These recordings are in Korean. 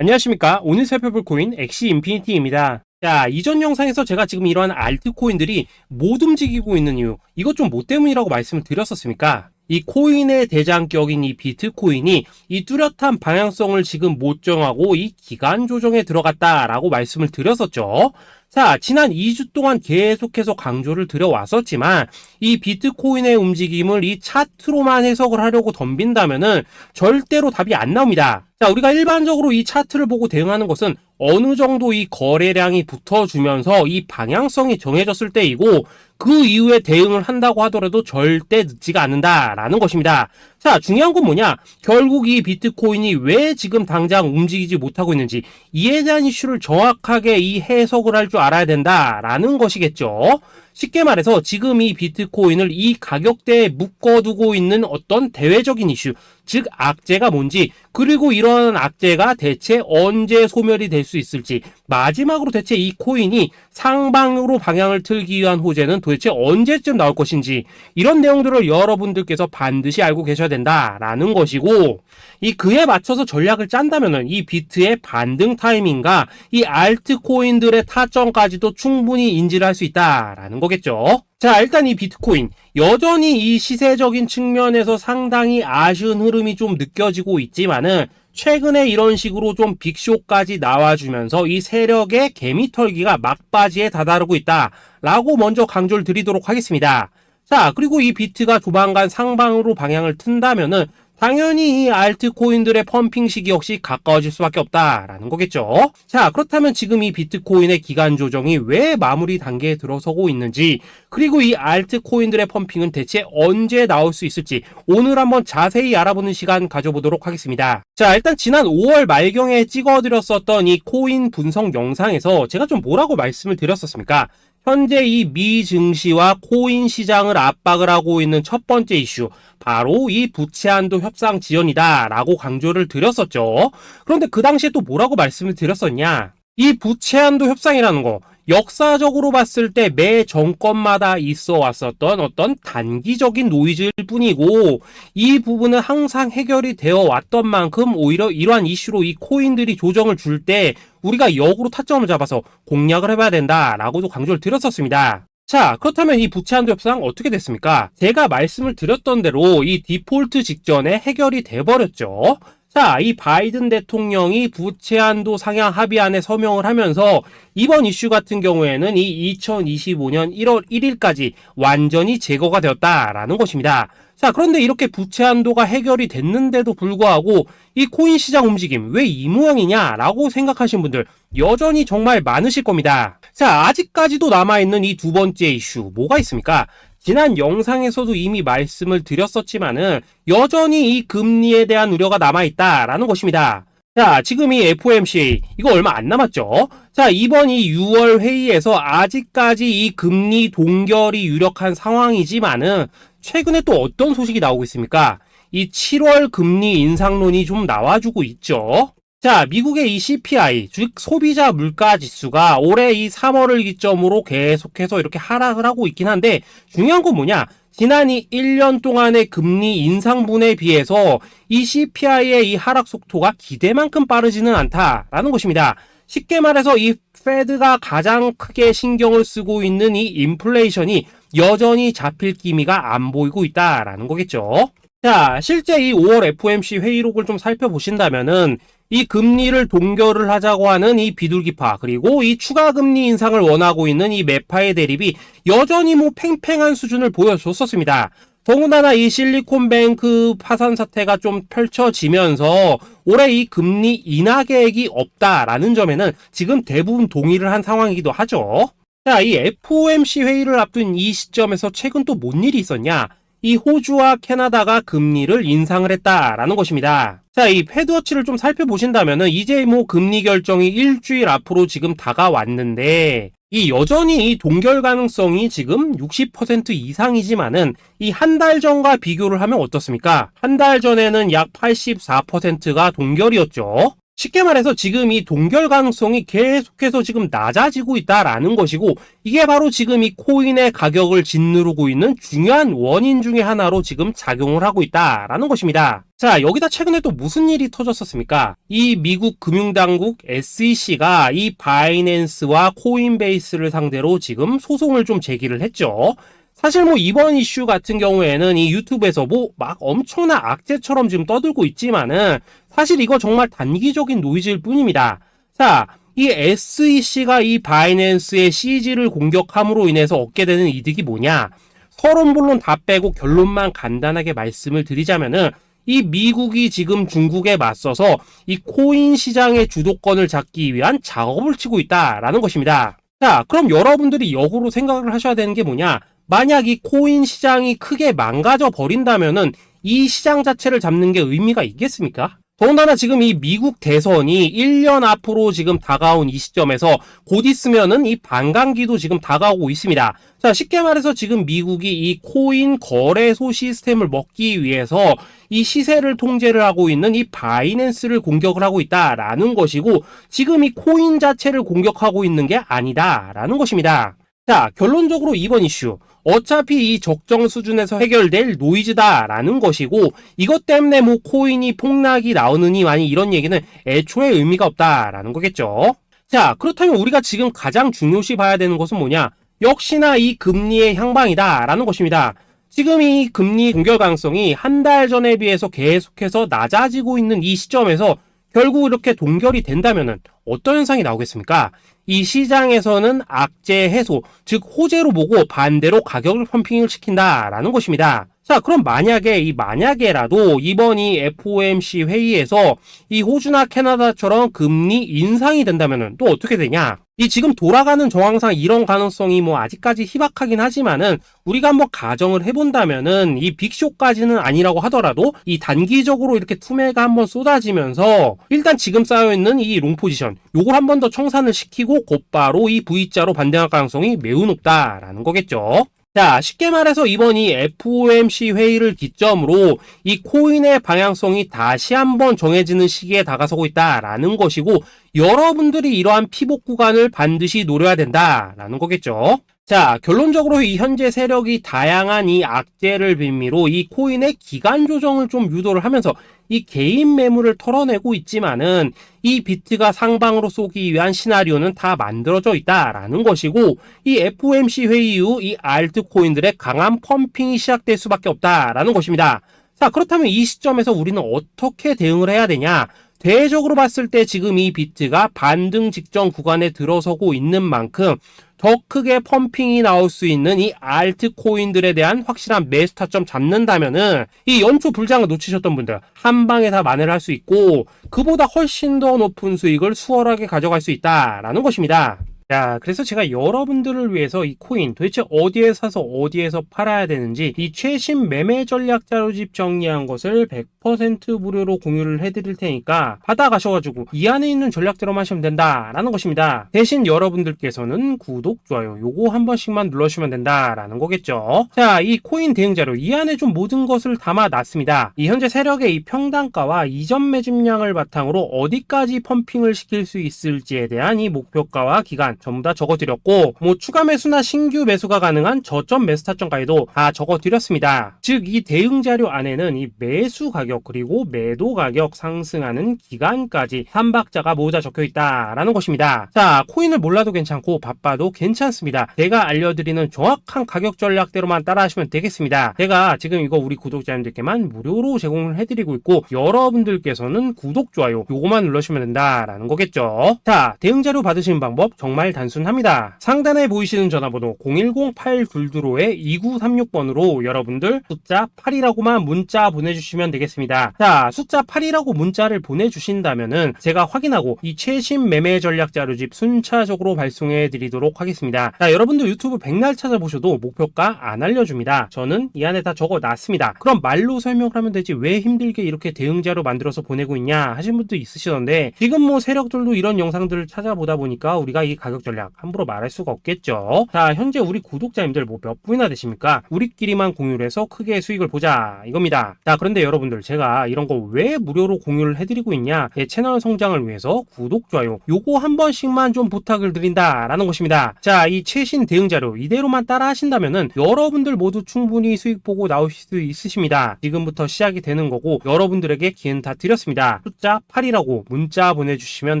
안녕하십니까. 오늘 살펴볼 코인 엑시 인피니티입니다. 자, 이전 영상에서 제가 지금 이러한 알트코인들이 못 움직이고 있는 이유, 이것 좀 뭐 때문이라고 말씀을 드렸었습니까? 이 코인의 대장격인 이 비트코인이 이 뚜렷한 방향성을 지금 못 정하고 이 기간 조정에 들어갔다라고 말씀을 드렸었죠. 자, 지난 2주 동안 계속해서 강조를 드려왔었지만 이 비트코인의 움직임을 이 차트로만 해석을 하려고 덤빈다면은 절대로 답이 안 나옵니다. 자, 우리가 일반적으로 이 차트를 보고 대응하는 것은 어느 정도 이 거래량이 붙어주면서 이 방향성이 정해졌을 때이고 그 이후에 대응을 한다고 하더라도 절대 늦지가 않는다라는 것입니다. 자, 중요한 건 뭐냐? 결국 이 비트코인이 왜 지금 당장 움직이지 못하고 있는지 이에 대한 이슈를 정확하게 이 해석을 할 줄 알아야 된다라는 것이겠죠. 쉽게 말해서 지금 이 비트코인을 이 가격대에 묶어두고 있는 어떤 대외적인 이슈, 즉 악재가 뭔지, 그리고 이런 악재가 대체 언제 소멸이 될 수 있을지, 마지막으로 대체 이 코인이 상방으로 방향을 틀기 위한 호재는 도대체 언제쯤 나올 것인지, 이런 내용들을 여러분들께서 반드시 알고 계셔야 된다라는 것이고, 이 그에 맞춰서 전략을 짠다면은 이 비트의 반등 타이밍과 이 알트코인들의 타점까지도 충분히 인지를 할 수 있다라는 거겠죠. 자, 일단 이 비트코인 여전히 이 시세적인 측면에서 상당히 아쉬운 흐름이 좀 느껴지고 있지만은 최근에 이런 식으로 좀 빅쇼까지 나와주면서 이 세력의 개미털기가 막바지에 다다르고 있다라고 먼저 강조를 드리도록 하겠습니다. 자, 그리고 이 비트가 조만간 상방으로 방향을 튼다면은 당연히 이 알트코인들의 펌핑 시기 역시 가까워질 수밖에 없다라는 거겠죠. 자, 그렇다면 지금 이 비트코인의 기간 조정이 왜 마무리 단계에 들어서고 있는지, 그리고 이 알트코인들의 펌핑은 대체 언제 나올 수 있을지 오늘 한번 자세히 알아보는 시간 가져보도록 하겠습니다. 자, 일단 지난 5월 말경에 찍어드렸었던 이 코인 분석 영상에서 제가 좀 뭐라고 말씀을 드렸었습니까? 현재 이 미 증시와 코인 시장을 압박을 하고 있는 첫 번째 이슈, 바로 이 부채 한도 협상 지연이다 라고 강조를 드렸었죠. 그런데 그 당시에 또 뭐라고 말씀을 드렸었냐? 이 부채 한도 협상이라는 거, 역사적으로 봤을 때 매 정권마다 있어 왔었던 어떤 단기적인 노이즈일 뿐이고, 이 부분은 항상 해결이 되어 왔던 만큼 오히려 이러한 이슈로 이 코인들이 조정을 줄 때 우리가 역으로 타점을 잡아서 공략을 해봐야 된다라고도 강조를 드렸었습니다. 자, 그렇다면 이 부채 한도 협상 어떻게 됐습니까? 제가 말씀을 드렸던 대로 이 디폴트 직전에 해결이 돼버렸죠. 자, 이 바이든 대통령이 부채 한도 상향 합의안에 서명을 하면서 이번 이슈 같은 경우에는 이 2025년 1월 1일까지 완전히 제거가 되었다라는 것입니다. 자, 그런데 이렇게 부채 한도가 해결이 됐는데도 불구하고 이 코인 시장 움직임 왜 이 모양이냐라고 생각하시는 분들 여전히 정말 많으실 겁니다. 자, 아직까지도 남아있는 이 두 번째 이슈 뭐가 있습니까? 지난 영상에서도 이미 말씀을 드렸었지만은 여전히 이 금리에 대한 우려가 남아있다라는 것입니다. 자, 지금 이 FOMC 이거 얼마 안 남았죠? 자, 이번 이 6월 회의에서 아직까지 이 금리 동결이 유력한 상황이지만은 최근에 또 어떤 소식이 나오고 있습니까? 이 7월 금리 인상론이 좀 나와주고 있죠. 자, 미국의 이 CPI, 즉 소비자 물가 지수가 올해 이 3월을 기점으로 계속해서 이렇게 하락을 하고 있긴 한데 중요한 건 뭐냐? 지난 이 1년 동안의 금리 인상분에 비해서 이 CPI의 이 하락 속도가 기대만큼 빠르지는 않다라는 것입니다. 쉽게 말해서 이 페드가 가장 크게 신경을 쓰고 있는 이 인플레이션이 여전히 잡힐 기미가 안 보이고 있다라는 거겠죠. 자, 실제 이 5월 FOMC 회의록을 좀 살펴보신다면은 이 금리를 동결을 하자고 하는 이 비둘기파, 그리고 이 추가 금리 인상을 원하고 있는 이 매파의 대립이 여전히 뭐 팽팽한 수준을 보여줬었습니다. 더군다나 이 실리콘뱅크 파산 사태가 좀 펼쳐지면서 올해 이 금리 인하 계획이 없다라는 점에는 지금 대부분 동의를 한 상황이기도 하죠. 자, 이 FOMC 회의를 앞둔 이 시점에서 최근 또 뭔 일이 있었냐? 이 호주와 캐나다가 금리를 인상을 했다라는 것입니다. 자, 이 패드워치를 좀 살펴보신다면은 이제 뭐 금리 결정이 일주일 앞으로 지금 다가왔는데 이 여전히 이 동결 가능성이 지금 60% 이상이지만은 이 한 달 전과 비교를 하면 어떻습니까? 한 달 전에는 약 84%가 동결이었죠. 쉽게 말해서 지금 이 동결 가능성이 계속해서 지금 낮아지고 있다라는 것이고, 이게 바로 지금 이 코인의 가격을 짓누르고 있는 중요한 원인 중에 하나로 지금 작용을 하고 있다라는 것입니다. 자, 여기다 최근에 또 무슨 일이 터졌었습니까? 이 미국 금융당국 SEC가 이 바이낸스와 코인베이스를 상대로 지금 소송을 좀 제기를 했죠. 사실 뭐 이번 이슈 같은 경우에는 이 유튜브에서 뭐 막 엄청난 악재처럼 지금 떠들고 있지만은 사실 이거 정말 단기적인 노이즈일 뿐입니다. 자, 이 SEC가 이 바이낸스의 CG를 공격함으로 인해서 얻게 되는 이득이 뭐냐? 서론본론 다 빼고 결론만 간단하게 말씀을 드리자면은, 이 미국이 지금 중국에 맞서서 이 코인 시장의 주도권을 잡기 위한 작업을 치고 있다라는 것입니다. 자, 그럼 여러분들이 역으로 생각을 하셔야 되는 게 뭐냐? 만약 이 코인 시장이 크게 망가져 버린다면은 이 시장 자체를 잡는 게 의미가 있겠습니까? 더군다나 지금 이 미국 대선이 1년 앞으로 지금 다가온 이 시점에서 곧 있으면은 이 반감기도 지금 다가오고 있습니다. 자, 쉽게 말해서 지금 미국이 이 코인 거래소 시스템을 먹기 위해서 이 시세를 통제를 하고 있는 이 바이낸스를 공격을 하고 있다라는 것이고, 지금 이 코인 자체를 공격하고 있는 게 아니다라는 것입니다. 자, 결론적으로 이번 이슈, 어차피 이 적정 수준에서 해결될 노이즈다라는 것이고, 이것 때문에 뭐 코인이 폭락이 나오느니 많이 이런 얘기는 애초에 의미가 없다라는 거겠죠. 자, 그렇다면 우리가 지금 가장 중요시 봐야 되는 것은 뭐냐? 역시나 이 금리의 향방이다라는 것입니다. 지금 이 금리 동결 가능성이 한 달 전에 비해서 계속해서 낮아지고 있는 이 시점에서 결국 이렇게 동결이 된다면은 어떤 현상이 나오겠습니까? 이 시장에서는 악재 해소, 즉 호재로 보고 반대로 가격을 펌핑을 시킨다라는 것입니다. 자, 그럼 만약에라도 이번 이 FOMC 회의에서 이 호주나 캐나다처럼 금리 인상이 된다면은 또 어떻게 되냐? 이 지금 돌아가는 정황상 이런 가능성이 뭐 아직까지 희박하긴 하지만은, 우리가 한번 가정을 해본다면은 이 빅쇼까지는 아니라고 하더라도 이 단기적으로 이렇게 투매가 한번 쏟아지면서 일단 지금 쌓여있는 이 롱 포지션 요걸 한 번 더 청산을 시키고 곧바로 이 V자로 반등할 가능성이 매우 높다라는 거겠죠. 자, 쉽게 말해서 이번 이 FOMC 회의를 기점으로 이 코인의 방향성이 다시 한번 정해지는 시기에 다가서고 있다라는 것이고, 여러분들이 이러한 피복 구간을 반드시 노려야 된다라는 거겠죠. 자, 결론적으로 이 현재 세력이 다양한 이 악재를 빌미로 이 코인의 기간 조정을 좀 유도를 하면서 이 개인 매물을 털어내고 있지만은, 이 비트가 상방으로 쏘기 위한 시나리오는 다 만들어져 있다라는 것이고, 이 FOMC 회의 이후 이 알트코인들의 강한 펌핑이 시작될 수밖에 없다라는 것입니다. 자, 그렇다면 이 시점에서 우리는 어떻게 대응을 해야 되냐? 대외적으로 봤을 때 지금 이 비트가 반등 직전 구간에 들어서고 있는 만큼 더 크게 펌핑이 나올 수 있는 이 알트코인들에 대한 확실한 매수 타점 잡는다면은 이 연초 불장을 놓치셨던 분들 한 방에 다 만회를 할 수 있고, 그보다 훨씬 더 높은 수익을 수월하게 가져갈 수 있다라는 것입니다. 자, 그래서 제가 여러분들을 위해서 이 코인 도대체 어디에 사서 어디에서 팔아야 되는지 이 최신 매매 전략 자료집 정리한 것을 100% 무료로 공유를 해드릴 테니까 받아가셔가지고 이 안에 있는 전략대로만 하시면 된다라는 것입니다. 대신 여러분들께서는 구독, 좋아요 요거 한 번씩만 눌러주시면 된다라는 거겠죠. 자, 이 코인 대응 자료 이 안에 좀 모든 것을 담아놨습니다. 이 현재 세력의 이 평단가와 이전 매집량을 바탕으로 어디까지 펌핑을 시킬 수 있을지에 대한 이 목표가와 기간 전부 다 적어드렸고, 뭐 추가 매수나 신규 매수가 가능한 저점 매수 타점까지도 다 적어드렸습니다. 즉 이 대응 자료 안에는 이 매수 가격 그리고 매도 가격 상승하는 기간까지 3박자가 모두 다 적혀있다라는 것입니다. 자, 코인을 몰라도 괜찮고 바빠도 괜찮습니다. 제가 알려드리는 정확한 가격 전략대로만 따라하시면 되겠습니다. 제가 지금 이거 우리 구독자님들께만 무료로 제공을 해드리고 있고, 여러분들께서는 구독, 좋아요 요거만 눌러주시면 된다라는 거겠죠. 자, 대응 자료 받으시는 방법 정말 단순합니다. 상단에 보이시는 전화번호 010-822-2936번으로 여러분들 숫자 8이라고만 문자 보내주시면 되겠습니다. 자, 숫자 8이라고 문자를 보내주신다면은 제가 확인하고 이 최신 매매 전략 자료집 순차적으로 발송해 드리도록 하겠습니다. 자, 여러분들 유튜브 백날 찾아보셔도 목표가 안 알려줍니다. 저는 이 안에 다 적어놨습니다. 그럼 말로 설명을 하면 되지 왜 힘들게 이렇게 대응 자료 만들어서 보내고 있냐 하신 분도 있으시던데, 지금 뭐 세력들도 이런 영상들을 찾아보다 보니까 우리가 이 가격 전략 함부로 말할 수가 없겠죠. 자, 현재 우리 구독자님들 뭐 몇 분이나 되십니까? 우리끼리만 공유를 해서 크게 수익을 보자 이겁니다. 자, 그런데 여러분들 제가 이런 거 왜 무료로 공유를 해드리고 있냐, 제 채널 성장을 위해서 구독, 좋아요 요거 한 번씩만 좀 부탁을 드린다라는 것입니다. 자, 이 최신 대응 자료 이대로만 따라 하신다면은 여러분들 모두 충분히 수익 보고 나오실 수 있으십니다. 지금부터 시작이 되는 거고 여러분들에게 기회는 다 드렸습니다. 숫자 8이라고 문자 보내주시면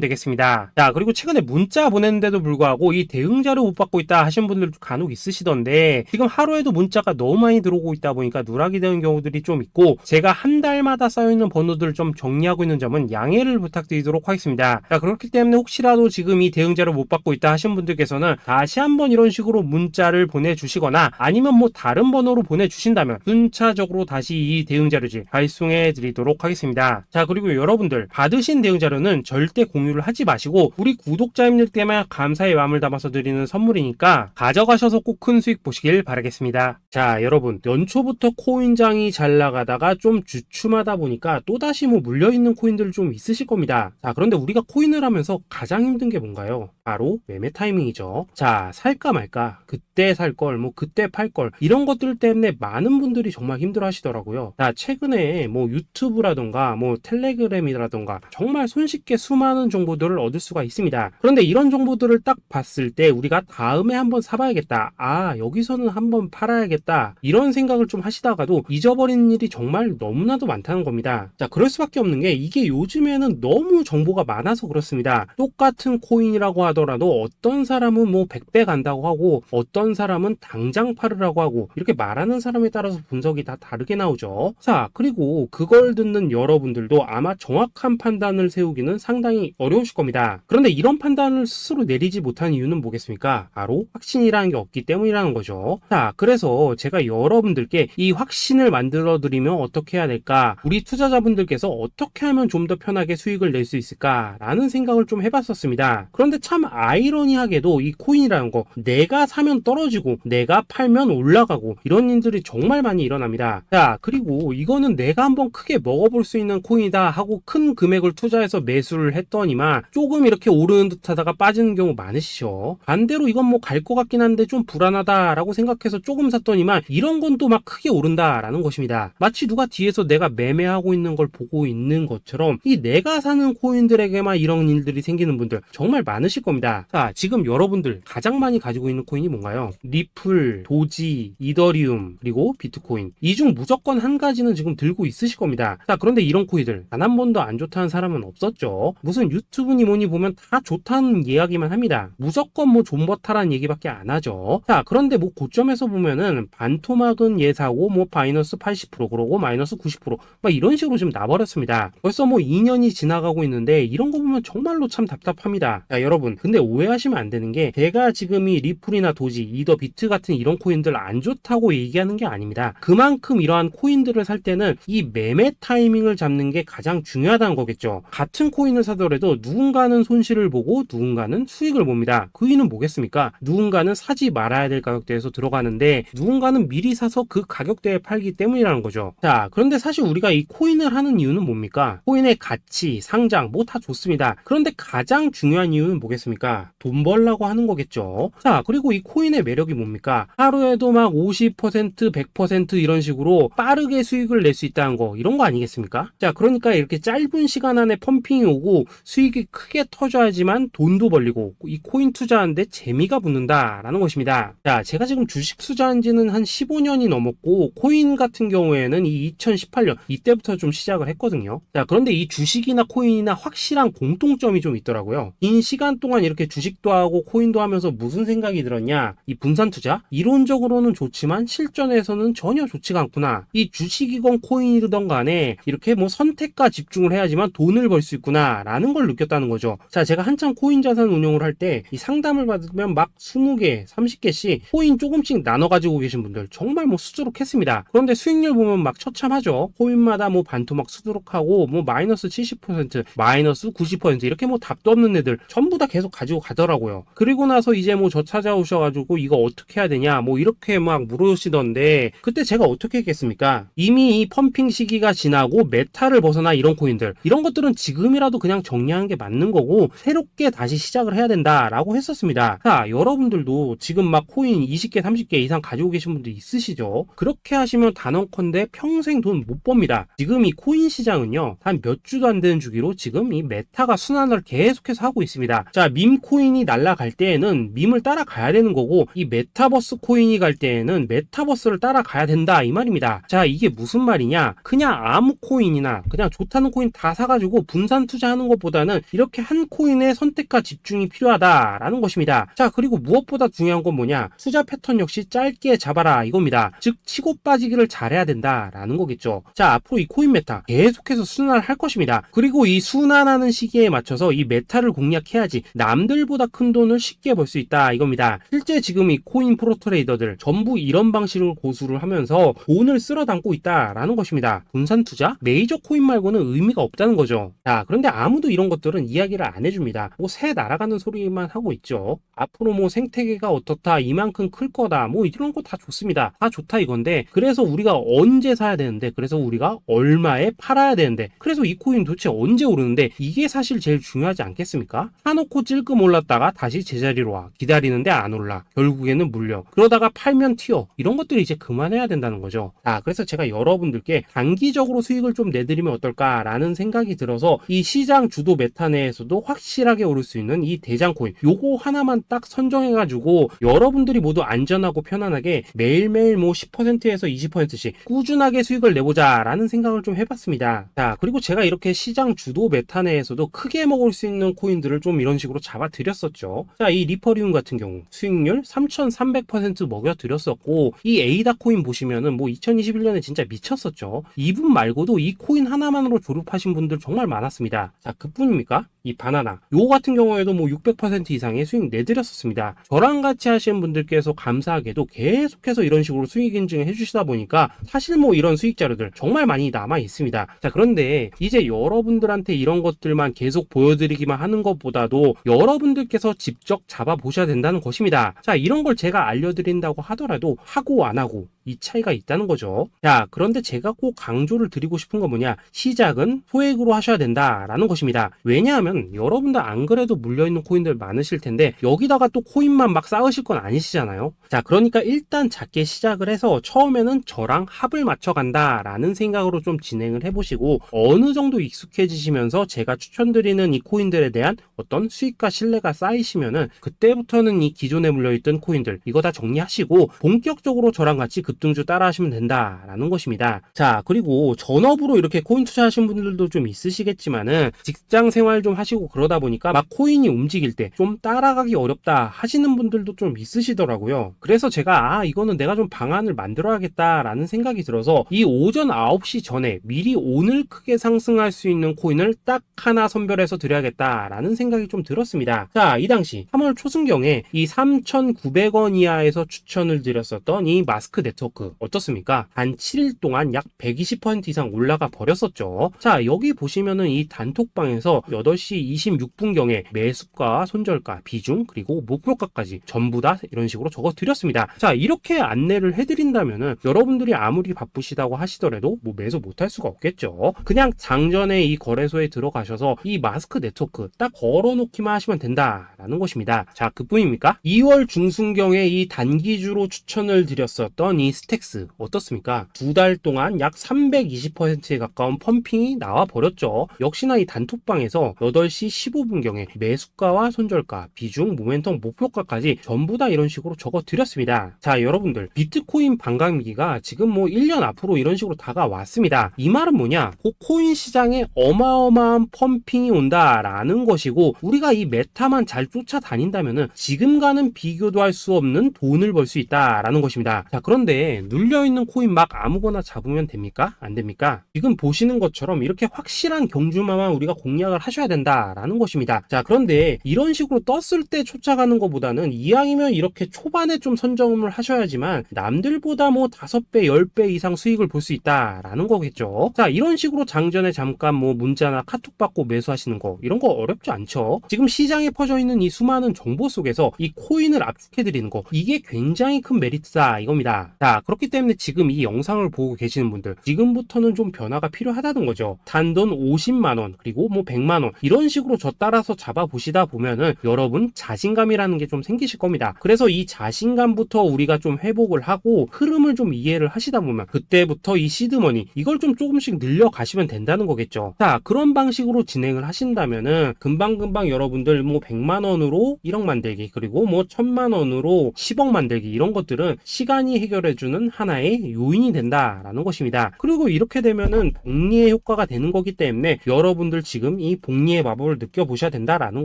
되겠습니다. 자, 그리고 최근에 문자 보냈는데도 불구하고 이 대응 자료 못 받고 있다 하신 분들도 간혹 있으시던데, 지금 하루에도 문자가 너무 많이 들어오고 있다 보니까 누락이 되는 경우들이 좀 있고, 제가 한 달마다 쌓여있는 번호들을 좀 정리하고 있는 점은 양해를 부탁드리도록 하겠습니다. 자, 그렇기 때문에 혹시라도 지금 이 대응 자료 못 받고 있다 하신 분들께서는 다시 한번 이런 식으로 문자를 보내주시거나 아니면 뭐 다른 번호로 보내주신다면 순차적으로 다시 이 대응 자료지 발송해 드리도록 하겠습니다. 자, 그리고 여러분들 받으신 대응 자료는 절대 공유를 하지 마시고 우리 구독자님들 때문에 감사의 마음을 담아서 드리는 선물이니까 가져가셔서 꼭 큰 수익 보시길 바라겠습니다. 자, 여러분, 연초부터 코인장이 잘 나가다가 좀 주춤하다 보니까 또다시 뭐 물려있는 코인들 좀 있으실 겁니다. 자, 그런데 우리가 코인을 하면서 가장 힘든 게 뭔가요? 바로 매매 타이밍이죠. 자, 살까 말까, 그때 살 걸, 뭐 그때 팔 걸, 이런 것들 때문에 많은 분들이 정말 힘들어 하시더라고요. 자, 최근에 뭐 유튜브라던가 뭐 텔레그램이라던가 정말 손쉽게 수많은 정보들을 얻을 수가 있습니다. 그런데 이런 정보들을 딱 봤을 때 우리가 다음에 한번 사봐야겠다, 여기서는 한번 팔아야겠다, 이런 생각을 좀 하시다가도 잊어버리는 일이 정말 너무나도 많다는 겁니다. 자, 그럴 수밖에 없는 게 이게 요즘에는 너무 정보가 많아서 그렇습니다. 똑같은 코인이라고 하더라도 어떤 사람은 뭐 100배 간다고 하고 어떤 사람은 당장 팔으라고 하고, 이렇게 말하는 사람에 따라서 분석이 다 다르게 나오죠. 자, 그리고 그걸 듣는 여러분들도 아마 정확한 판단을 세우기는 상당히 어려우실 겁니다. 그런데 이런 판단을 스스로 내리지 못한 이유는 뭐겠습니까? 바로 확신이라는 게 없기 때문이라는 거죠. 자, 그래서 제가 여러분들께 이 확신을 만들어 드리면 어떻게 해야 될까, 우리 투자자분들께서 어떻게 하면 좀 더 편하게 수익을 낼 수 있을까 라는 생각을 좀 해봤었습니다. 그런데 참 아이러니하게도 이 코인이라는 거, 내가 사면 떨어지고 내가 팔면 올라가고 이런 일들이 정말 많이 일어납니다. 자, 그리고 이거는 내가 한번 크게 먹어볼 수 있는 코인이다 하고 큰 금액을 투자해서 매수를 했더니만 조금 이렇게 오르는 듯 하다가 빠지는 경우 많으시죠. 반대로 이건 뭐 갈 것 같긴 한데 좀 불안하다라고 생각해서 조금 샀더니만 이런 건 또 막 크게 오른다라는 것입니다. 마치 누가 뒤에서 내가 매매하고 있는 걸 보고 있는 것처럼 이 내가 사는 코인들에게만 이런 일들이 생기는 분들 정말 많으실 겁니다. 자, 지금 여러분들 가장 많이 가지고 있는 코인이 뭔가요? 리플, 도지, 이더리움, 그리고 비트코인. 이 중 무조건 한 가지는 지금 들고 있으실 겁니다. 자, 그런데 이런 코인들 단 한 번도 안 좋다는 사람은 없었죠. 무슨 유튜브니 뭐니 보면 다 좋다는 이야기만 합니다. 무조건 뭐 존버타라는 얘기밖에 안 하죠. 자, 그런데 뭐 고점에서 보면은 반토막은 예사고 뭐 마이너스 80% 그러고 마이너스 90%막 이런 식으로 지금 나버렸습니다. 벌써 뭐 2년이 지나가고 있는데 이런 거 보면 정말로 참 답답합니다. 자, 여러분, 근데 오해하시면 안 되는 게 제가 지금 이 리플이나 도지, 이더, 비트 같은 이런 코인들 안 좋다고 얘기하는 게 아닙니다. 그만큼 이러한 코인들을 살 때는 이 매매 타이밍을 잡는 게 가장 중요하다는 거겠죠. 같은 코인을 사더라도 누군가는 손실을 보고 누군가는 수익을 봅니다. 그 이유는 뭐겠습니까? 누군가는 사지 말아야 될 가격대에서 들어가는데 누군가는 미리 사서 그 가격대에 팔기 때문이라는 거죠. 자, 그런데 사실 우리가 이 코인을 하는 이유는 뭡니까? 코인의 가치, 상장 뭐 다 좋습니다. 그런데 가장 중요한 이유는 뭐겠습니까? 돈 벌라고 하는 거겠죠. 자, 그리고 이 코인의 매력이 뭡니까? 하루에도 막 50%, 100% 이런 식으로 빠르게 수익을 낼 수 있다는 거, 이런 거 아니겠습니까? 자, 그러니까 이렇게 짧은 시간 안에 펌핑이 오고 수익이 크게 터져야지만 돈도 벌리고 이 코인 투자하는데 재미가 붙는다라는 것입니다. 자, 제가 지금 주식 투자한 지는 한 15년이 넘었고 코인 같은 경우에는 이 2018년 이때부터 좀 시작을 했거든요. 자, 그런데 이 주식이나 코인이나 확실한 공통점이 좀 있더라고요. 긴 시간 동안 이렇게 주식도 하고 코인도 하면서 무슨 생각이 들었냐? 이 분산 투자? 이론적으로는 좋지만 실전에서는 전혀 좋지가 않구나. 이 주식이건 코인이든 간에 이렇게 뭐 선택과 집중을 해야지만 돈을 벌 수 있구나 라는 걸 느꼈다는 거죠. 자, 제가 한창 코인 자산 운용을 할 때 이 상담을 받으면 막 20개, 30개씩 코인 조금씩 나눠 가지고 계신 분들 정말 뭐 수두룩했습니다. 그런데 수익률 보면 막 처참하죠. 코인마다 뭐 반토막 수두룩하고 뭐 마이너스 70%, 마이너스 90% 이렇게 뭐 답도 없는 애들 전부 다 계속 가지고 가더라고요. 그리고 나서 이제 뭐 저 찾아오셔가지고 이거 어떻게 해야 되냐 뭐 이렇게 막 물으시던데, 그때 제가 어떻게 했겠습니까? 이미 이 펌핑 시기가 지나고 메타를 벗어나 이런 코인들, 이런 것들은 지금이라도 그냥 정리하는 게 맞는 거고 새롭게 다시 시작을 해야 된다라고 했었습니다. 자, 여러분들도 지금 막 코인 20개, 30개 이상 가지고 계신 분들 있으시죠? 그렇게 하시면 단언컨대 평생 돈 못 이겁니다. 지금 이 코인 시장은요, 한 몇 주도 안 되는 주기로 지금 이 메타가 순환을 계속해서 하고 있습니다. 자, 밈 코인이 날아갈 때에는 밈을 따라가야 되는 거고, 이 메타버스 코인이 갈 때에는 메타버스를 따라가야 된다, 이 말입니다. 자, 이게 무슨 말이냐? 그냥 아무 코인이나 그냥 좋다는 코인 다 사가지고 분산 투자하는 것보다는 이렇게 한 코인의 선택과 집중이 필요하다라는 것입니다. 자, 그리고 무엇보다 중요한 건 뭐냐? 투자 패턴 역시 짧게 잡아라, 이겁니다. 즉 치고 빠지기를 잘해야 된다라는 거겠죠. 자, 앞으로 이 코인 메타 계속해서 순환할 것입니다. 그리고 이 순환하는 시기에 맞춰서 이 메타를 공략해야지 남들보다 큰 돈을 쉽게 벌 수 있다, 이겁니다. 실제 지금 이 코인 프로 트레이더들 전부 이런 방식으로 고수를 하면서 돈을 쓸어 담고 있다라는 것입니다. 분산 투자? 메이저 코인 말고는 의미가 없다는 거죠. 자, 그런데 아무도 이런 것들은 이야기를 안 해줍니다. 뭐 새 날아가는 소리만 하고 있죠. 앞으로 뭐 생태계가 어떻다, 이만큼 클 거다, 뭐 이런 거 다 좋습니다. 다 좋다 이건데, 그래서 우리가 언제 사야 되는데, 그래서 우리가 얼마에 팔아야 되는데, 그래서 이 코인 도대체 언제 오르는데, 이게 사실 제일 중요하지 않겠습니까? 사놓고 찔끔 올랐다가 다시 제자리로 와, 기다리는데 안 올라, 결국에는 물려, 그러다가 팔면 튀어, 이런 것들이 이제 그만해야 된다는 거죠. 자, 그래서 제가 여러분들께 단기적으로 수익을 좀 내드리면 어떨까라는 생각이 들어서 이 시장 주도 메타 내에서도 확실하게 오를 수 있는 이 대장 코인, 요거 하나만 딱 선정해가지고 여러분들이 모두 안전하고 편안하게 매일매일 뭐 10%에서 20%씩 꾸준하게 수익을 내보자 라는 생각을 좀 해봤습니다. 자, 그리고 제가 이렇게 시장 주도 메타 내에서도 크게 먹을 수 있는 코인들을 좀 이런 식으로 잡아드렸었죠. 자, 이 리퍼리움 같은 경우 수익률 3300% 먹여드렸었고, 이 에이다 코인 보시면은 뭐 2021년에 진짜 미쳤었죠. 이분 말고도 이 코인 하나만으로 졸업하신 분들 정말 많았습니다. 자, 그뿐입니까? 이 바나나 요거 같은 경우에도 뭐 600% 이상의 수익 내드렸었습니다. 저랑 같이 하시는 분들께서 감사하게도 계속해서 이런 식으로 수익 인증을 해주시다 보니까 사실 뭐 이런 수익 자료들 정말 많이 남아 있습니다. 자, 그런데 이제 여러분들한테 이런 것들만 계속 보여드리기만 하는 것보다도 여러분들께서 직접 잡아보셔야 된다는 것입니다. 자, 이런 걸 제가 알려드린다고 하더라도 하고 안 하고 이 차이가 있다는 거죠. 자, 그런데 제가 꼭 강조를 드리고 싶은 건 뭐냐? 시작은 소액으로 하셔야 된다라는 것입니다. 왜냐하면 여러분들 안 그래도 물려있는 코인들 많으실 텐데 여기다가 또 코인만 막 쌓으실 건 아니시잖아요. 자, 그러니까 일단 작게 시작을 해서 처음에는 저랑 합을 맞춰간다라는 생각으로 좀 진행을 해보시고, 어느 정도 익숙해지시면서 제가 추천드리는 이 코인들에 대한 어떤 수익과 신뢰가 쌓이시면은 그때부터는 이 기존에 물려있던 코인들 이거 다 정리하시고 본격적으로 저랑 같이 급등주 따라 하시면 된다라는 것입니다. 자, 그리고 전업으로 이렇게 코인 투자하신 분들도 좀 있으시겠지만은 직장 생활 좀 하시고 그러다 보니까 막 코인이 움직일 때 좀 따라가기 어렵다 하시는 분들도 좀 있으시더라고요. 그래서 제가 이거는 내가 좀 방안을 만들어야겠다라는 생각이 들어서 이 오전 9시 전에 미리 오늘 크게 상승할 수 있는 코인을 딱 하나 선별해서 드려야겠다라는 생각이 좀 들었습니다. 자, 이 당시 3월 초순경에 이 3,900원 이하에서 추천을 드렸었던 이 마스크 네트워크 어떻습니까? 단 7일 동안 약 120% 이상 올라가 버렸었죠. 자, 여기 보시면은 이 단톡방에서 8시 26분경에 매수가, 손절가, 비중, 그리고 목표가까지 전부 다 이런 식으로 적어 드렸습니다. 자, 이렇게 안내를 해드린다면은 여러분들이 아무리 바쁘시다고 하시더라도 뭐 매수 못할 수가 없겠죠. 그냥 장전에 이 거래소에 들어가셔서 이 마스크 네트워크 딱 걸어놓기만 하시면 된다라는 것입니다. 자, 그뿐입니까? 2월 중순경에 이 단기주로 추천을 드렸었던 이 스택스 어떻습니까? 2달 동안 약 320%에 가까운 펌핑이 나와 버렸죠. 역시나 이 단톡방에서 8시 15분경에 매수가와 손절가, 비중, 모멘텀, 목표가까지 전부 다 이런 식으로 적어 드렸습니다. 자, 여러분들 비트코인 반감기가 지금 뭐 1년 앞으로 이런 식으로 다가왔습니다. 이 말은 뭐냐? 코인 시장에 어마어마한 펌핑이 온다라는 것이고, 우리가 이 메타만 잘 쫓아다닌다면은 지금과는 비교도 할 수 없는 돈을 벌 수 있다라는 것입니다. 자, 그런데 눌려있는 코인 막 아무거나 잡으면 됩니까? 안 됩니까? 지금 보시는 것처럼 이렇게 확실한 경주마만 우리가 공략을 하셔야 된다라는 것입니다. 자, 그런데 이런 식으로 떴을 때 쫓아가는 것보다는 이왕이면 이렇게 초반에 좀 선점을 하셔야지만 남들보다 뭐 5배, 10배 이상 수익을 볼 수 있다라는 거겠죠. 자, 이런 식으로 장전에 잠깐 뭐 문자나 카톡 받고 매수하시는 거 이런 거 어렵지 않죠? 그쵸? 지금 시장에 퍼져 있는 이 수많은 정보 속에서 이 코인을 압축해드리는 거, 이게 굉장히 큰 메리트다 이겁니다. 자, 그렇기 때문에 지금 이 영상을 보고 계시는 분들, 지금부터는 좀 변화가 필요하다는 거죠. 단돈 50만원, 그리고 뭐 100만원, 이런 식으로 저 따라서 잡아보시다 보면은 여러분 자신감이라는 게 좀 생기실 겁니다. 그래서 이 자신감부터 우리가 좀 회복을 하고 흐름을 좀 이해를 하시다 보면 그때부터 이 시드머니, 이걸 좀 조금씩 늘려가시면 된다는 거겠죠. 자, 그런 방식으로 진행을 하신다면은 금방금방 여러분들 뭐 100만원으로 1억 만들기, 그리고 뭐 1000만원으로 10억 만들기, 이런 것들은 시간이 해결해주는 하나의 요인이 된다라는 것입니다. 그리고 이렇게 되면은 복리의 효과가 되는 거기 때문에 여러분들 지금 이 복리의 마법을 느껴보셔야 된다라는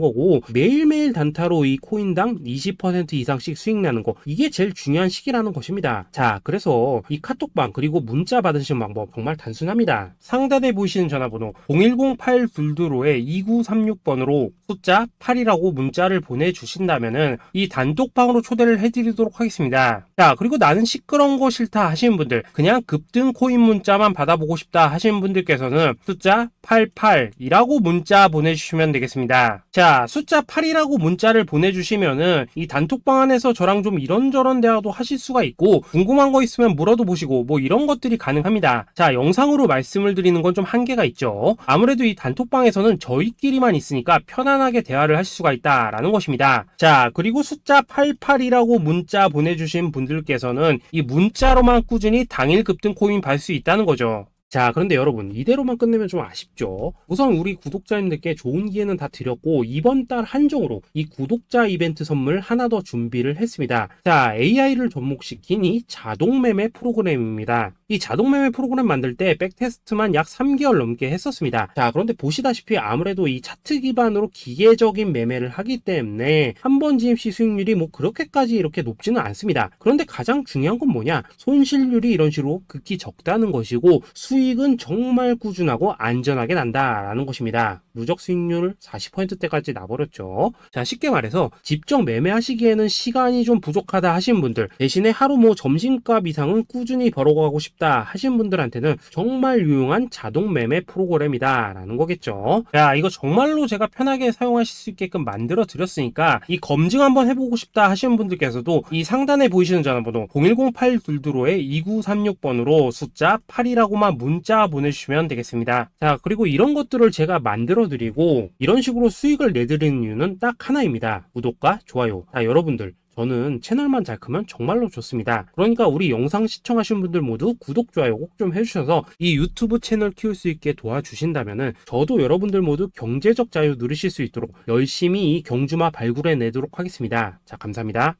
거고, 매일매일 단타로 이 코인당 20% 이상씩 수익 나는 거, 이게 제일 중요한 시기라는 것입니다. 자, 그래서 이 카톡방 그리고 문자 받으시는 방법 정말 단순합니다. 상단에 보이시는 전화번호 010-822-2936번으로 숫자 8이라고 문자를 보내주신다면은 이 단톡방으로 초대를 해드리도록 하겠습니다. 자, 그리고 나는 시끄러운 거 싫다 하시는 분들, 그냥 급등 코인 문자만 받아보고 싶다 하시는 분들께서는 숫자 88이라고 문자 보내주시면 되겠습니다. 자, 숫자 8이라고 문자를 보내주시면은 이 단톡방 안에서 저랑 좀 이런저런 대화도 하실 수가 있고, 궁금한 거 있으면 물어도 보시고 뭐 이런 것들이 가능합니다. 자, 영상으로 말씀을 드리는 건 좀 한계가 있죠. 아무래도 이 단톡방에서는 저희끼리만 있으니까 편안하게 대화를 할 수가 있다라는 것입니다. 자, 그리고 숫자 88이라고 문자 보내주신 분들께서는 이 문자로만 꾸준히 당일 급등 코인 받을 수 있다는 거죠. 자, 그런데 여러분, 이대로만 끝내면 좀 아쉽죠. 우선 우리 구독자님들께 좋은 기회는 다 드렸고, 이번 달 한정으로 이 구독자 이벤트 선물 하나 더 준비를 했습니다. 자, AI를 접목시킨 이 자동매매 프로그램입니다. 이 자동매매 프로그램 만들 때 백테스트만 약 3개월 넘게 했었습니다. 자, 그런데 보시다시피 아무래도 이 차트 기반으로 기계적인 매매를 하기 때문에 한 번 진입 시 수익률이 뭐 그렇게까지 이렇게 높지는 않습니다. 그런데 가장 중요한 건 뭐냐? 손실률이 이런 식으로 극히 적다는 것이고, 수익은 정말 꾸준하고 안전하게 난다라는 것입니다. 누적 수익률 40%대까지 나버렸죠. 자, 쉽게 말해서 직접 매매하시기에는 시간이 좀 부족하다 하신 분들, 대신에 하루 뭐 점심값 이상은 꾸준히 벌어가고 싶다 하신 분들한테는 정말 유용한 자동 매매 프로그램이다 라는 거겠죠. 자, 이거 정말로 제가 편하게 사용하실 수 있게끔 만들어 드렸으니까 이 검증 한번 해보고 싶다 하시는 분들께서도 이 상단에 보이시는 전화번호 010-822-2936번으로 숫자 8이라고만 문자 보내주시면 되겠습니다. 자, 그리고 이런 것들을 제가 만들어 드리고 이런 식으로 수익을 내드리는 이유는 딱 하나입니다. 구독과 좋아요. 자, 여러분들, 저는 채널만 잘 크면 정말로 좋습니다. 그러니까 우리 영상 시청하신 분들 모두 구독, 좋아요 꼭 좀 해주셔서 이 유튜브 채널 키울 수 있게 도와주신다면은 저도 여러분들 모두 경제적 자유 누리실 수 있도록 열심히 이 경주마 발굴해 내도록 하겠습니다. 자, 감사합니다.